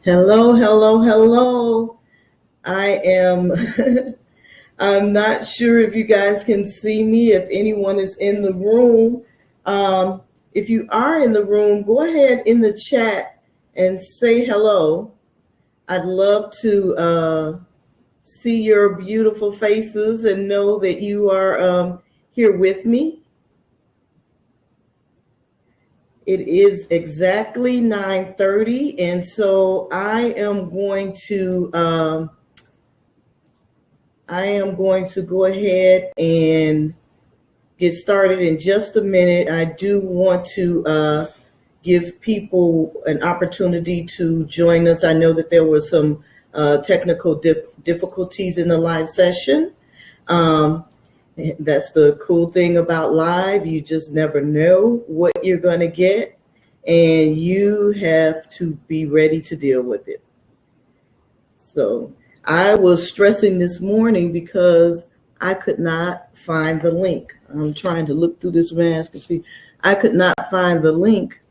Hello, hello, hello. I am, I'm not sure if you guys can see me, if anyone is in the room. If you are in the room, go ahead in the chat and say hello. I'd love to see your beautiful faces and know that you are here with me. It is exactly 9:30, and so I am going to go ahead and get started in just a minute. I do want to give people an opportunity to join us. I know that there were some technical difficulties in the live session. Um, that's the cool thing about live. You just never know what you're going to get, and you have to be ready to deal with it. So I was stressing this morning because I could not find the link. I'm trying to look through this mask and see. I could not find the link,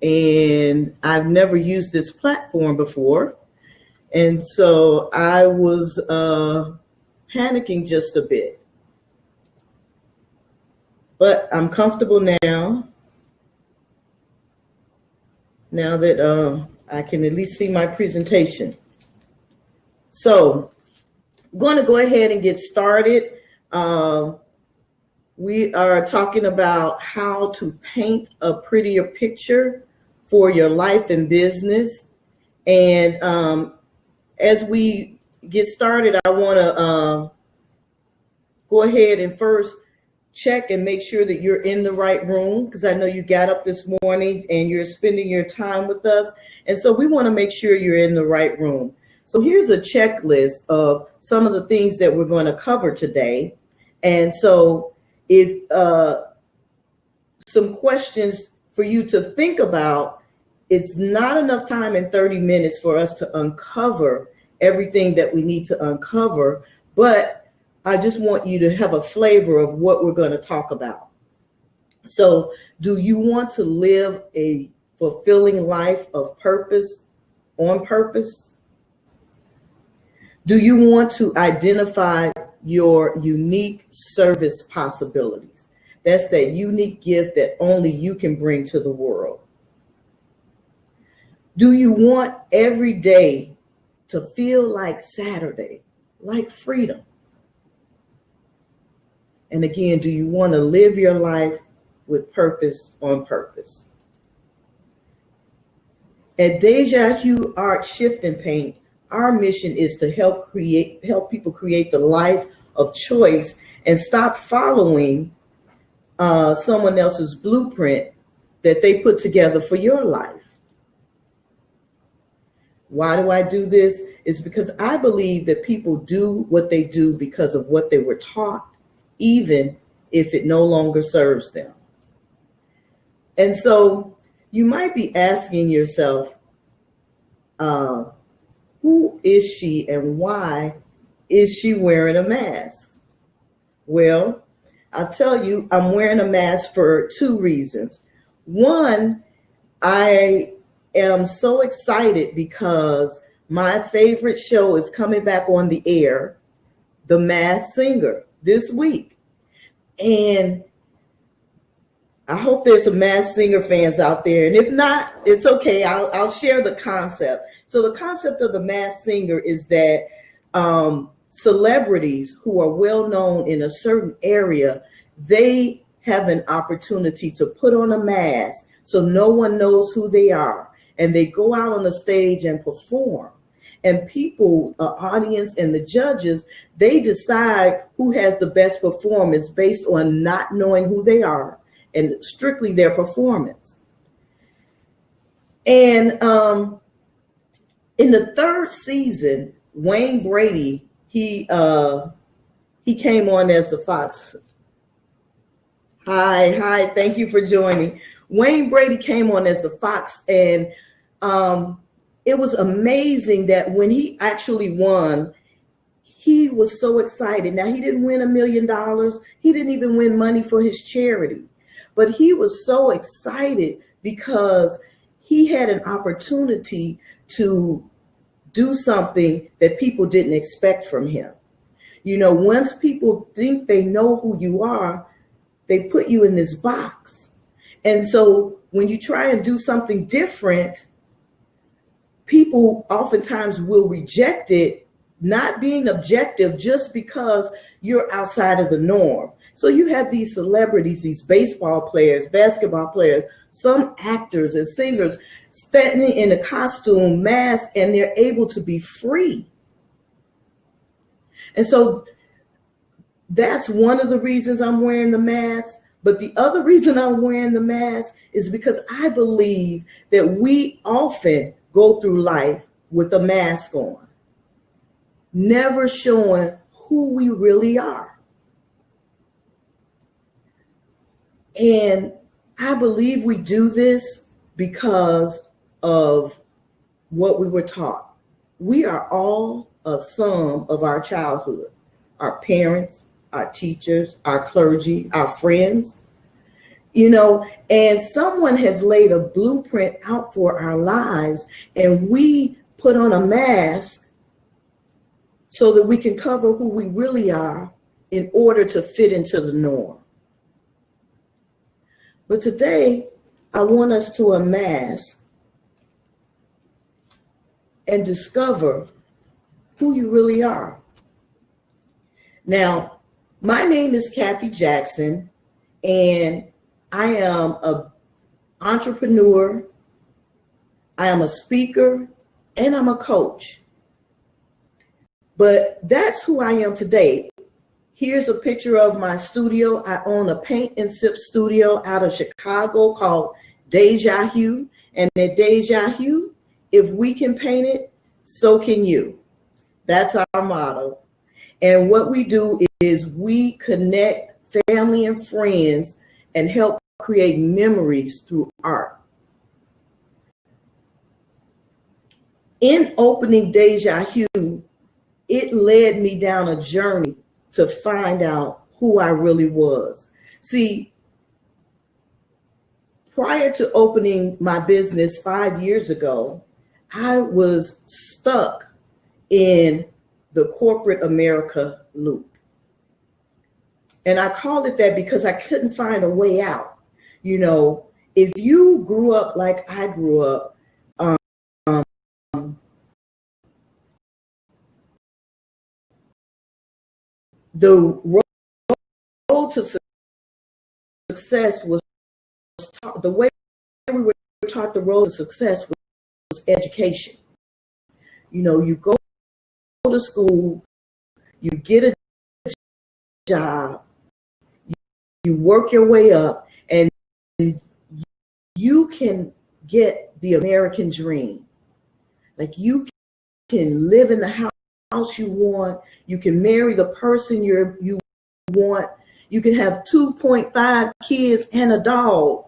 and I've never used this platform before. And so I was panicking just a bit. But I'm comfortable now that I can at least see my presentation. So I'm going to go ahead and get started. We are talking about how to paint a prettier picture for your life and business. And as we get started, I want to go ahead and first check and make sure that you're in the right room, because I know you got up this morning and you're spending your time with us. And so we want to make sure you're in the right room. So here's a checklist of some of the things that we're going to cover today. And so if some questions for you to think about, it's not enough time in 30 minutes for us to uncover everything that we need to uncover, but I just want you to have a flavor of what we're going to talk about. So, do you want to live a fulfilling life of purpose on purpose? Do you want to identify your unique service possibilities? That's that unique gift that only you can bring to the world. Do you want every day to feel like Saturday, like freedom? And again, do you want to live your life with purpose on purpose? At Deja Hue Art Shift and Paint, our mission is to help people create the life of choice and stop following someone else's blueprint that they put together for your life. Why do I do this? It's because I believe that people do what they do because of what they were taught, even if it no longer serves them. And so you might be asking yourself, who is she and why is she wearing a mask? Well, I'll tell you, I'm wearing a mask for two reasons. One, I am so excited because my favorite show is coming back on the air, The Masked Singer, this week. And I hope there's some Masked Singer fans out there. And if not, it's okay. I'll share the concept. So the concept of The Masked Singer is that celebrities who are well known in a certain area, they have an opportunity to put on a mask so no one knows who they are. And they go out on the stage and perform. And people, audience and the judges, they decide who has the best performance based on not knowing who they are and strictly their performance. And in the third season, Wayne Brady, he came on as the Fox. Hi, thank you for joining. Wayne Brady came on as the Fox, and it was amazing that when he actually won, he was so excited. Now, he didn't win $1 million. He didn't even win money for his charity, but he was so excited because he had an opportunity to do something that people didn't expect from him. You know, once people think they know who you are, they put you in this box. And so when you try and do something different, people oftentimes will reject it, not being objective just because you're outside of the norm. So you have these celebrities, these baseball players, basketball players, some actors and singers standing in a costume, mask, and they're able to be free. And so that's one of the reasons I'm wearing the mask. But the other reason I'm wearing the mask is because I believe that we often go through life with a mask on, never showing who we really are. And I believe we do this because of what we were taught. We are all a sum of our childhood, our parents, our teachers, our clergy, our friends, you know, and someone has laid a blueprint out for our lives, and we put on a mask so that we can cover who we really are in order to fit into the norm. But today, I want us to unmask and discover who you really are. Now, my name is Kathryn Jackson, and I am an entrepreneur, I am a speaker, and I'm a coach. But that's who I am today. Here's a picture of my studio. I own a paint and sip studio out of Chicago called Deja Hue. And at Deja Hue, if we can paint it, so can you. That's our motto. And what we do is we connect family and friends and help create memories through art. In opening Deja Hue, it led me down a journey to find out who I really was. See, prior to opening my business 5 years ago, I was stuck in the corporate America loop. And I called it that because I couldn't find a way out. You know, if you grew up like I grew up, the road to success was taught, the way we were taught the road to success was education. You know, you go to school, you get a job, you work your way up, and you can get the American dream. Like, you can live in the house you want, you can marry the person you want, you can have 2.5 kids and a dog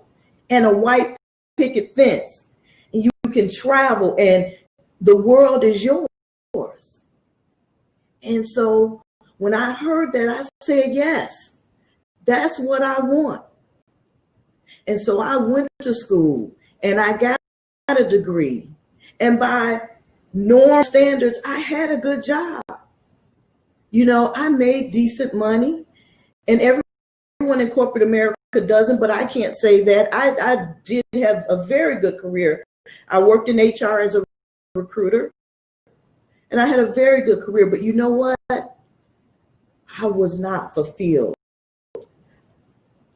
and a white picket fence, and you can travel, and the world is yours. And so when I heard that, I said, yes, that's what I want. And so I went to school and I got a degree. And by norm standards, I had a good job. You know, I made decent money, and everyone in corporate America doesn't, but I can't say that. I did have a very good career. I worked in HR as a recruiter, and I had a very good career, but you know what? I was not fulfilled.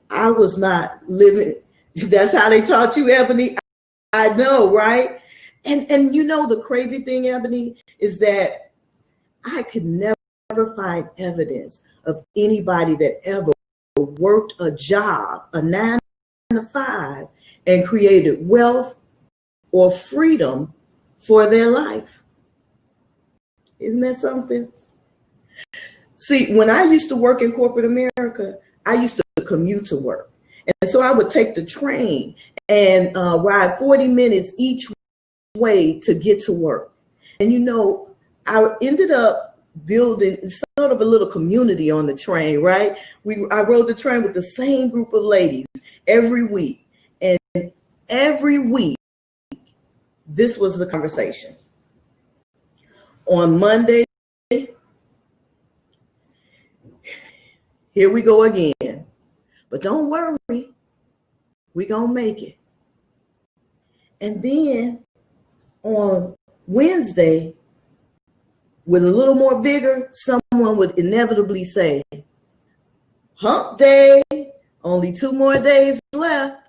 I was not living. That's how they taught you, Ebony. I know, right? And you know, the crazy thing, Ebony, is that I could never find evidence of anybody that ever worked a job, a 9 to 5, and created wealth or freedom for their life. Isn't that something? See, when I used to work in corporate America, I used to commute to work. And so I would take the train and ride 40 minutes each way to get to work. And, you know, I ended up building sort of a little community on the train, right? I rode the train with the same group of ladies every week. And every week this was the conversation. On Monday, here we go again. But don't worry, we gonna make it. And then on Wednesday, with a little more vigor, someone would inevitably say, hump day, only 2 more days left.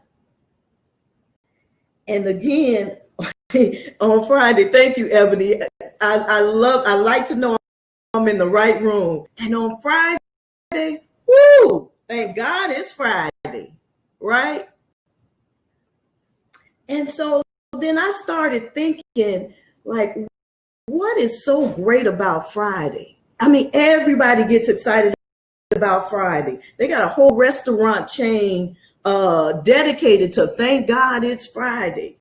And again, on Friday, thank you, Ebony. I like to know I'm in the right room. And on Friday, woo, thank God it's Friday, right? And so then I started thinking, like, what is so great about Friday? I mean, everybody gets excited about Friday. They got a whole restaurant chain dedicated to thank God it's Friday.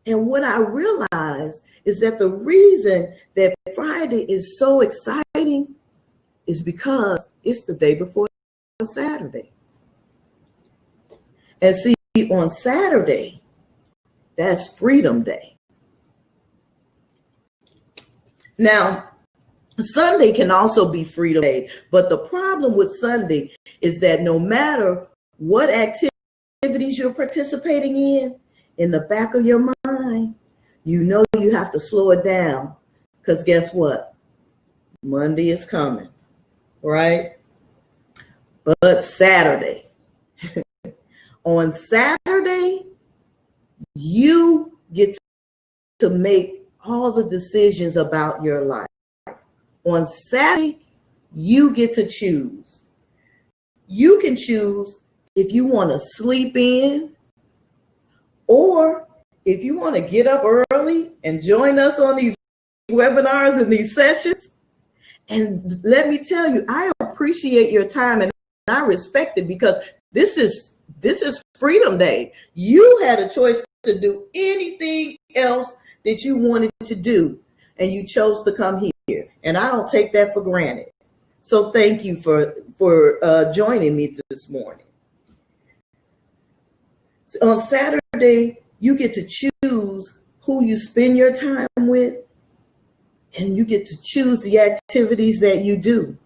And what I realized is that the reason that Friday is so exciting is because it's the day before Saturday. And see, on Saturday, that's Freedom Day. Now, Sunday can also be Freedom Day, but the problem with Sunday is that no matter what activities you're participating in the back of your mind, you know you have to slow it down, because guess what? Monday is coming, right? But Saturday, on Saturday, you get to make all the decisions about your life. On Saturday, you get to choose. You can choose if you want to sleep in, or if you want to get up early and join us on these webinars and these sessions. And let me tell you, I appreciate your time and I respect it, because this is Freedom Day. You had a choice to do anything else that you wanted to do, and you chose to come here. And I don't take that for granted. So thank you for joining me this morning. So on Saturday, you get to choose who you spend your time with, and you get to choose the activities that you do.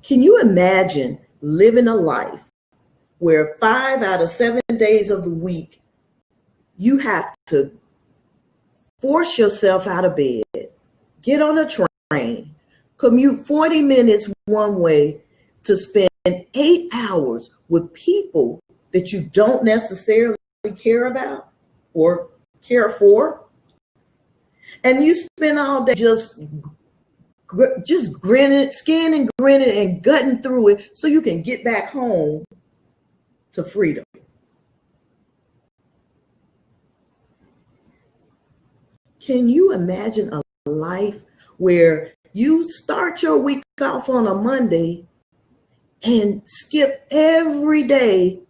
Can you imagine living a life where 5 out of 7 days of the week, you have to force yourself out of bed, get on a train, commute 40 minutes one way to spend 8 hours with people that you don't necessarily care about or care for? And you spend all day just grinning, skin and grinning and gutting through it so you can get back home to freedom. Can you imagine a life where you start your week off on a Monday and skip every day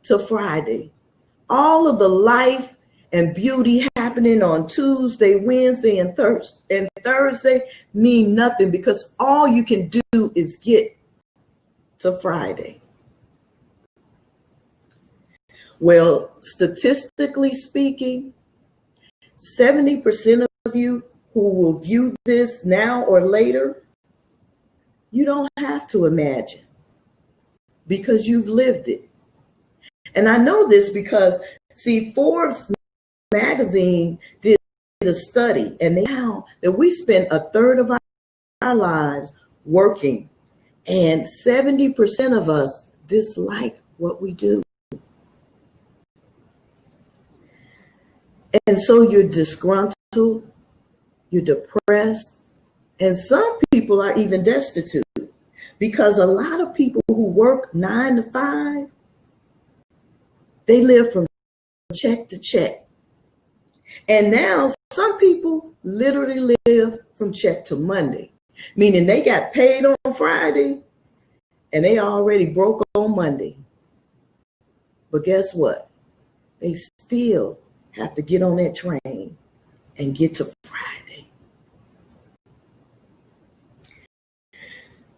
to Friday? All of the life and beauty happening on Tuesday, Wednesday, and Thursday mean nothing, because all you can do is get to Friday. Well, statistically speaking, 70% of you who will view this now or later, you don't have to imagine, because you've lived it. And I know this because, see, Forbes magazine did a study, and they found that we spend a third of our lives working, and 70% of us dislike what we do. And so you're disgruntled, you're depressed, and some people are even destitute, because a lot of people who work 9 to 5, they live from check to check. And now some people literally live from check to Monday, meaning they got paid on Friday and they already broke on Monday. But guess what? They still have to get on that train and get to Friday.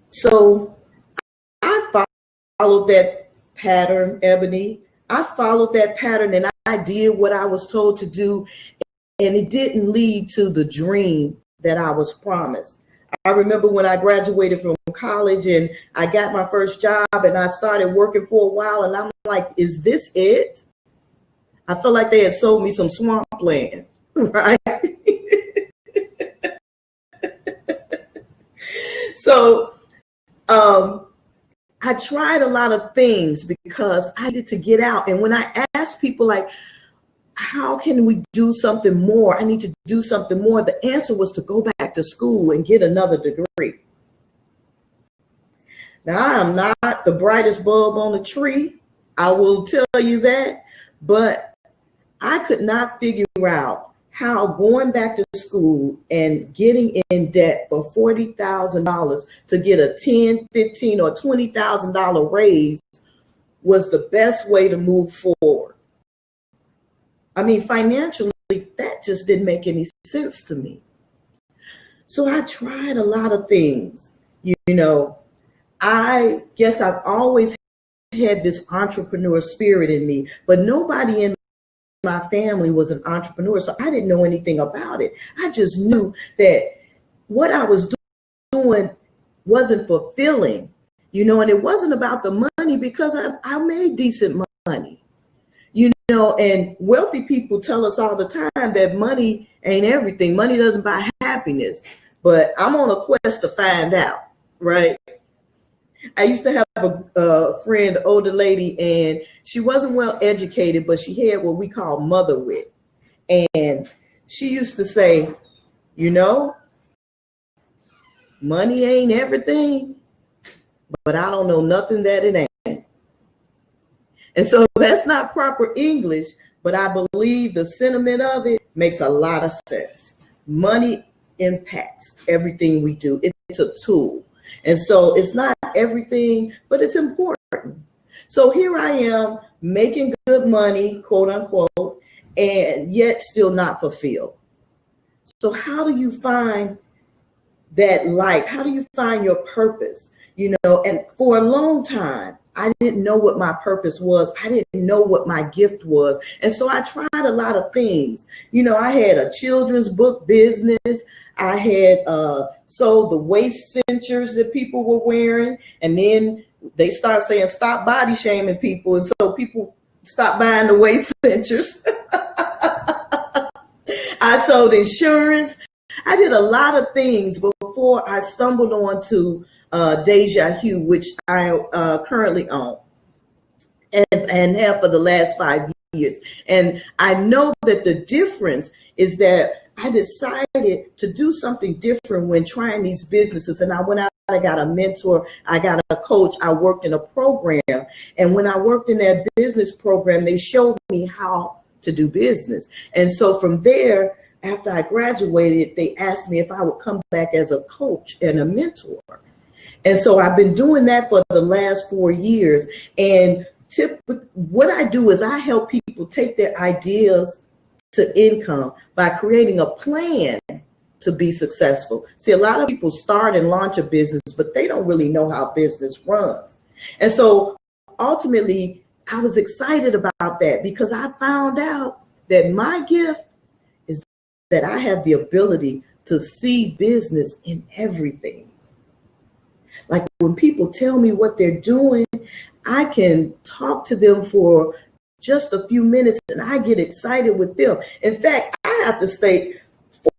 So I followed that pattern, Ebony. I followed that pattern and I did what I was told to do, and it didn't lead to the dream that I was promised. I remember when I graduated from college and I got my first job and I started working for a while, and I'm like, is this it? I felt like they had sold me some swampland, right? So I tried a lot of things because I needed to get out. And when I asked people like, how can we do something more? I need to do something more. The answer was to go back to school and get another degree. Now, I am not the brightest bulb on the tree. I will tell you that. But I could not figure out how going back to school and getting in debt for $40,000 to get a $10, $15, or $20,000 raise was the best way to move forward. I mean, financially, that just didn't make any sense to me. So I tried a lot of things. You know, I guess I've always had this entrepreneur spirit in me, but nobody in my family was an entrepreneur, so I didn't know anything about it. I just knew that what I was doing wasn't fulfilling, you know, and it wasn't about the money because I made decent money, you know, and wealthy people tell us all the time that money ain't everything. Money doesn't buy happiness, but I'm on a quest to find out, right? I used to have a friend, older lady, and she wasn't well educated, but she had what we call mother wit. And she used to say, you know, money ain't everything, but I don't know nothing that it ain't. And so that's not proper English, but I believe the sentiment of it makes a lot of sense. Money impacts everything we do. It's a tool. And so it's not everything, but it's important. So here I am making good money, quote unquote, and yet still not fulfilled. So how do you find that life? How do you find your purpose? You know, and for a long time, I didn't know what my purpose was. I didn't know what my gift was. And so I tried a lot of things. You know, I had a children's book business. I had sold the waist cinchers that people were wearing. And then they start saying, stop body shaming people. And so people stopped buying the waist cinchers. I sold insurance. I did a lot of things before I stumbled onto Deja Hue, which I currently own and have for the last 5 years. And I know that the difference is that I decided to do something different when trying these businesses. And I went out, I got a mentor, I got a coach, I worked in a program. And when I worked in that business program, they showed me how to do business. And so from there, after I graduated, they asked me if I would come back as a coach and a mentor. And so I've been doing that for the last 4 years. And what I do is I help people take their ideas to income by creating a plan to be successful. See, a lot of people start and launch a business, but they don't really know how business runs. And so ultimately, I was excited about that because I found out that my gift is that I have the ability to see business in everything. Like when people tell me what they're doing, I can talk to them for just a few minutes and I get excited with them. In fact, I have to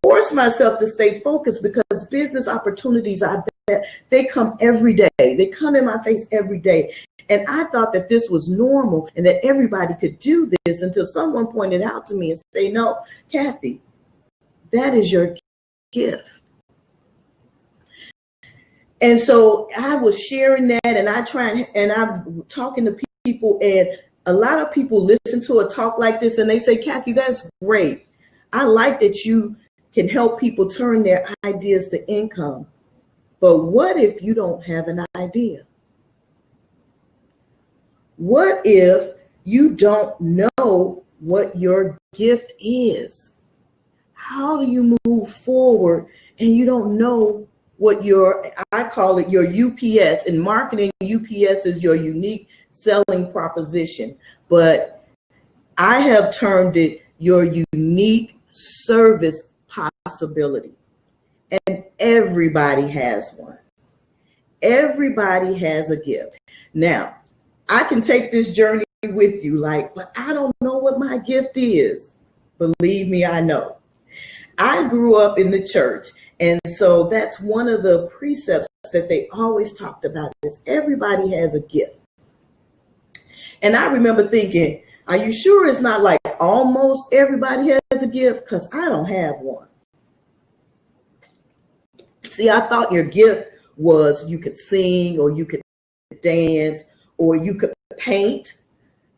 force myself to stay focused because business opportunities are there. They come every day. They come in my face every day. And I thought that this was normal and that everybody could do this until someone pointed out to me and say, no, Kathy, that is your gift. And so I was sharing that and I'm talking to people, and a lot of people listen to a talk like this and they say, Kathy, that's great. I like that you can help people turn their ideas to income. But what if you don't have an idea? What if you don't know what your gift is? How do you move forward and you don't know what I call it your UPS. In marketing, UPS is your unique selling proposition, but I have termed it your unique service possibility. And everybody has one. Everybody has a gift. Now, I can take this journey with you, like, but I don't know what my gift is. Believe me, I know. I grew up in the church, and so that's one of the precepts that they always talked about is everybody has a gift. And I remember thinking, are you sure it's not like almost everybody has a gift? Because I don't have one. See, I thought your gift was you could sing or you could dance or you could paint,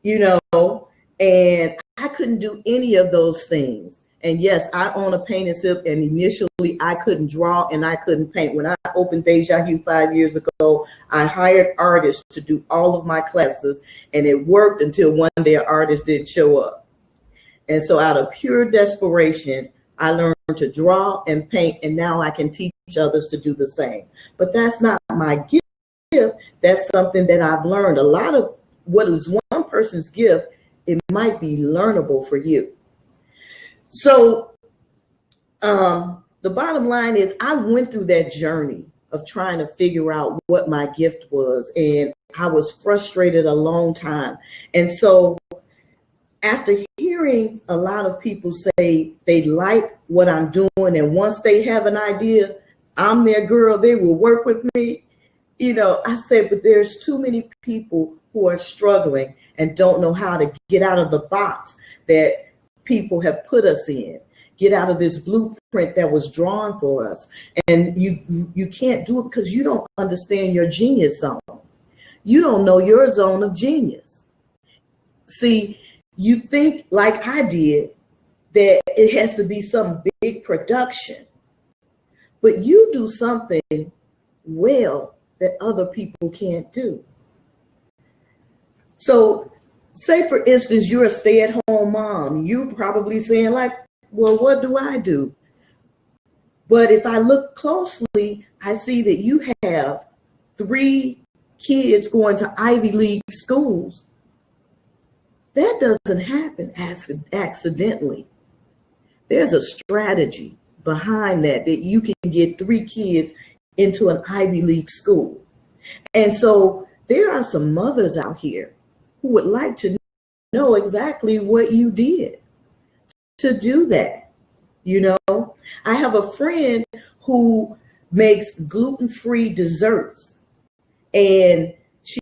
you know, and I couldn't do any of those things. And yes, I own a painting sip, and initially I couldn't draw and I couldn't paint. When I opened Deja Hue 5 years ago, I hired artists to do all of my classes, and it worked until one day an artist didn't show up. And so out of pure desperation, I learned to draw and paint, and now I can teach others to do the same. But that's not my gift. That's something that I've learned. A lot of what is one person's gift, it might be learnable for you. So the bottom line is I went through that journey of trying to figure out what my gift was, and I was frustrated a long time. And so after hearing a lot of people say they like what I'm doing, and once they have an idea, I'm their girl, they will work with me. You know, I said, but there's too many people who are struggling and don't know how to get out of the box that people have put us in, get out of this blueprint that was drawn for us. And you can't do it because you don't understand your genius zone. You don't know your zone of genius. See, you think like I did that it has to be some big production, but you do something well that other people can't do. So say, for instance, you're a stay-at-home mom. You're probably saying like, well, what do I do? But if I look closely, I see that you have 3 kids going to Ivy League schools. That doesn't happen accidentally. There's a strategy behind that you can get 3 kids into an Ivy League school. And so there are some mothers out here who would like to know exactly what you did to do that. You know, I have a friend who makes gluten-free desserts, and she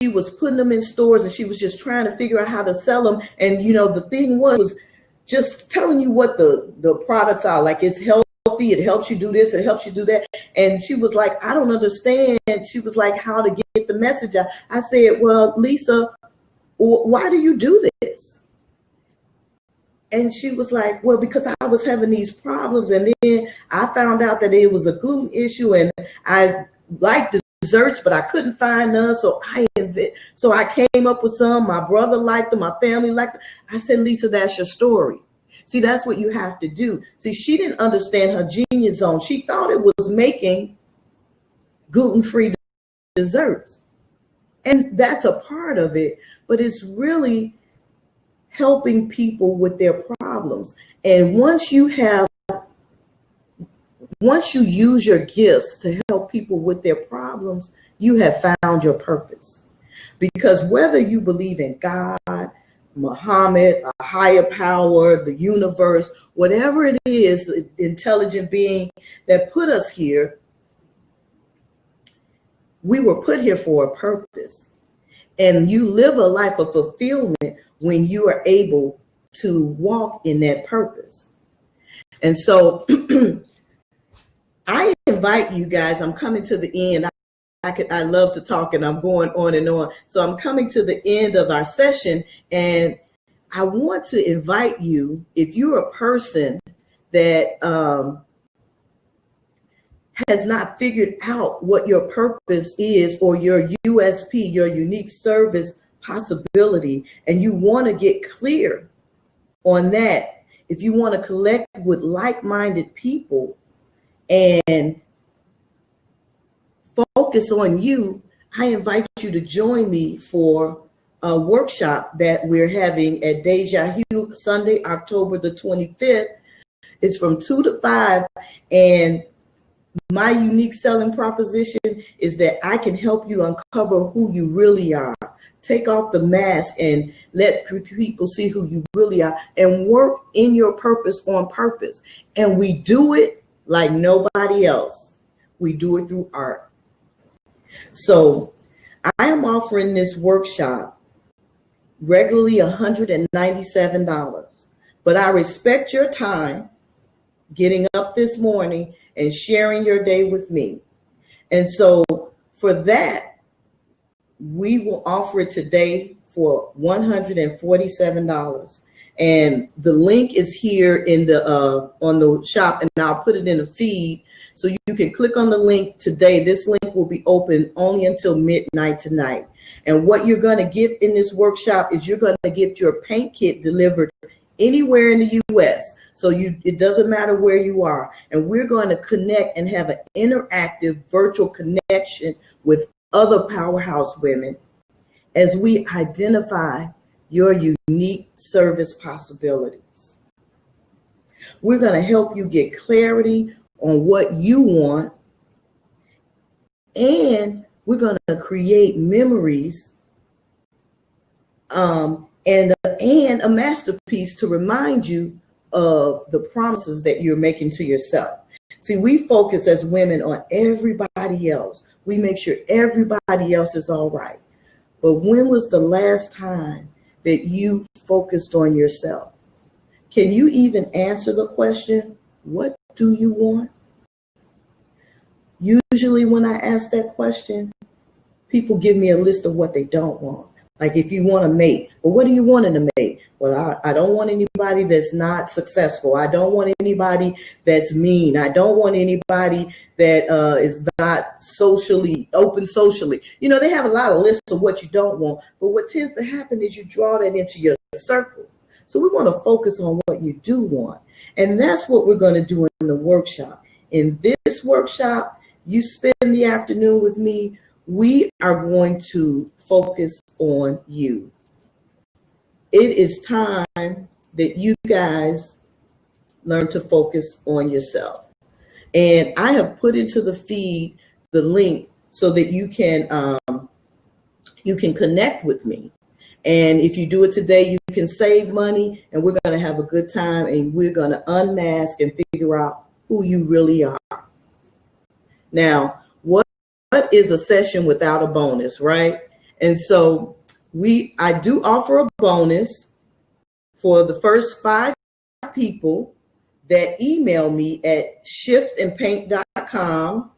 was putting them in stores, and she was just trying to figure out how to sell them. And, you know, the thing was just telling you what the products are. Like, it's healthy, it helps you do this, it helps you do that. And she was like, I don't understand. She was like, how to get the message out. I said, well, Lisa, why do you do this? And she was like, well, because I was having these problems, and then I found out that it was a gluten issue, and I liked desserts, but I couldn't find none. So I came up with some. My brother liked them, my family liked them. I said, Lisa, that's your story. See, that's what you have to do. See, she didn't understand her genius zone. She thought it was making gluten-free desserts. And that's a part of it, but it's really helping people with their problems. And once you use your gifts to help people with their problems, you have found your purpose. Because whether you believe in God, Muhammad, a higher power, the universe, whatever it is, intelligent being that put us here, we were put here for a purpose. And you live a life of fulfillment when you are able to walk in that purpose. And so I invite you guys, I'm coming to the end. I love to talk, and I'm going on and on. So I'm coming to the end of our session, and I want to invite you, if you're a person that has not figured out what your purpose is, or your USP, your unique service possibility, and you want to get clear on that, if you want to connect with like-minded people and focus on you, I invite you to join me for a workshop that we're having at Deja Hue Sunday, October the 25th. It's from 2 to 5, and my unique selling proposition is that I can help you uncover who you really are. Take off the mask and let people see who you really are and work in your purpose on purpose. And we do it like nobody else. We do it through art. So I am offering this workshop regularly $197, but I respect your time getting up this morning and sharing your day with me. And so for that, we will offer it today for $147. And the link is here in the on the shop, and I'll put it in the feed. So you can click on the link today. This link will be open only until midnight tonight. And what you're going to get in this workshop is you're going to get your paint kit delivered anywhere in the U.S. So it doesn't matter where you are. And we're going to connect and have an interactive virtual connection with other powerhouse women as we identify your unique service possibilities. We're going to help you get clarity on what you want, and we're going to create memories and a masterpiece to remind you of the promises that you're making to yourself. See, we focus as women on everybody else. We make sure everybody else is all right. But when was the last time that you focused on yourself? Can you even answer the question, what do you want? Usually when I ask that question, people give me a list of what they don't want. Like if you want a mate, well, what do you want in a mate? Well, I don't want anybody that's not successful. I don't want anybody that's mean. I don't want anybody that is not socially open socially. You know, they have a lot of lists of what you don't want, but what tends to happen is you draw that into your circle. So we want to focus on what you do want. And that's what we're going to do in the workshop. In this workshop, you spend the afternoon with me. We are going to focus on you. It is time that you guys learn to focus on yourself. And I have put into the feed the link so that you can connect with me. And if you do it today, you can save money, and we're going to have a good time, and we're going to unmask and figure out who you really are. Now, what is a session without a bonus, right? And so I do offer a bonus for the first 5 people that email me at shiftandpaint.com.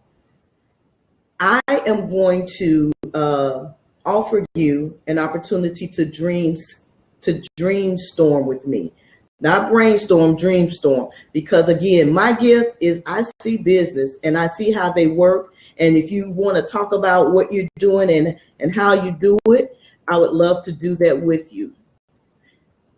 I am going to offer you an opportunity to dreamstorm with me. Not brainstorm, dreamstorm. Because again, my gift is I see business and I see how they work. And if you want to talk about what you're doing and how you do it, I would love to do that with you.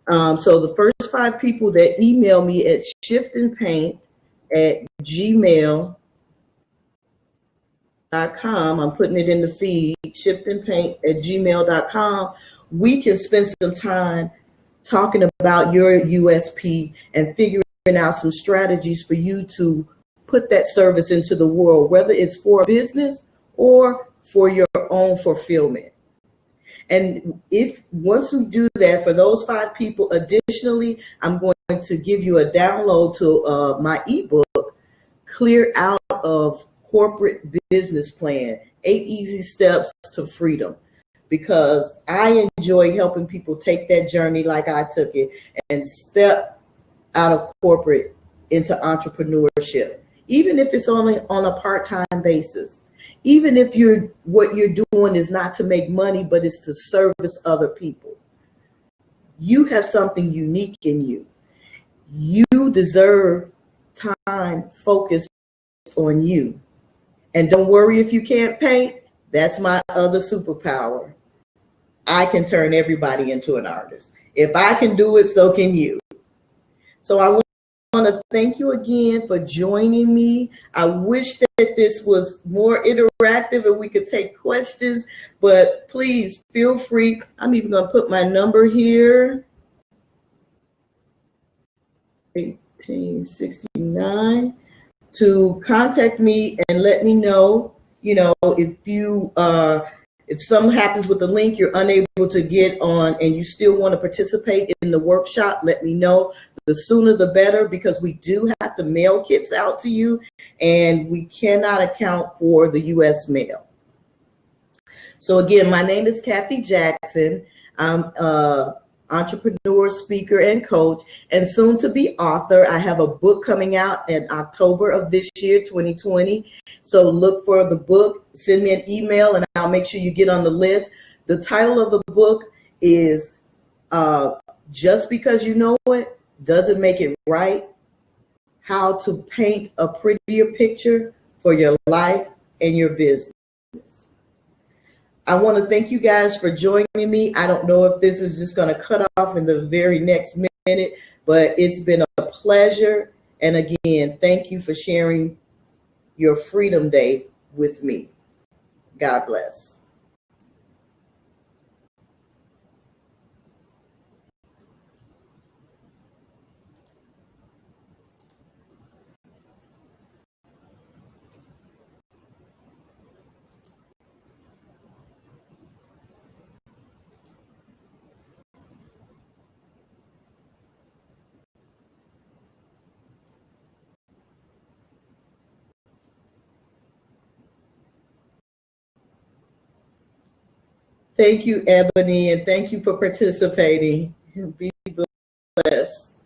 So the first 5 people that email me at shiftandpaint@gmail.com, I'm putting it in the feed, shiftandpaint@gmail.com, we can spend some time talking about your USP and figuring out some strategies for you to put that service into the world, whether it's for business or for your own fulfillment. And if once you do that for those 5 people, additionally, I'm going to give you a download to my ebook, Clear Out of Corporate Business Plan, 8 Easy Steps to Freedom, because I enjoy helping people take that journey like I took it and step out of corporate into entrepreneurship, even if it's only on a part-time basis. Even if what you're doing is not to make money, but it's to service other people. You have something unique in you. You deserve time focused on you. And don't worry if you can't paint. That's my other superpower. I can turn everybody into an artist. If I can do it, so can you. So I want want to thank you again for joining me. I wish that this was more interactive and we could take questions, but please feel free. I'm even going to put my number here. 1869 to contact me and let me know, if something happens with the link you're unable to get on and you still want to participate in the workshop, let me know. The sooner the better, because we do have to mail kits out to you and we cannot account for the US mail. So again, my name is Kathryn Jackson. I'm entrepreneur, speaker, and coach, and soon to be author. I have a book coming out in October of this year, 2020. So look for the book, send me an email, and I'll make sure you get on the list. The title of the book is Just Because You Know It Doesn't Make It Right: How to Paint a Prettier Picture for Your Life and Your Business. I want to thank you guys for joining me. I don't know if this is just going to cut off in the very next minute, but it's been a pleasure. And again, thank you for sharing your Freedom Day with me. God bless. Thank you, Ebony, and thank you for participating. Be blessed.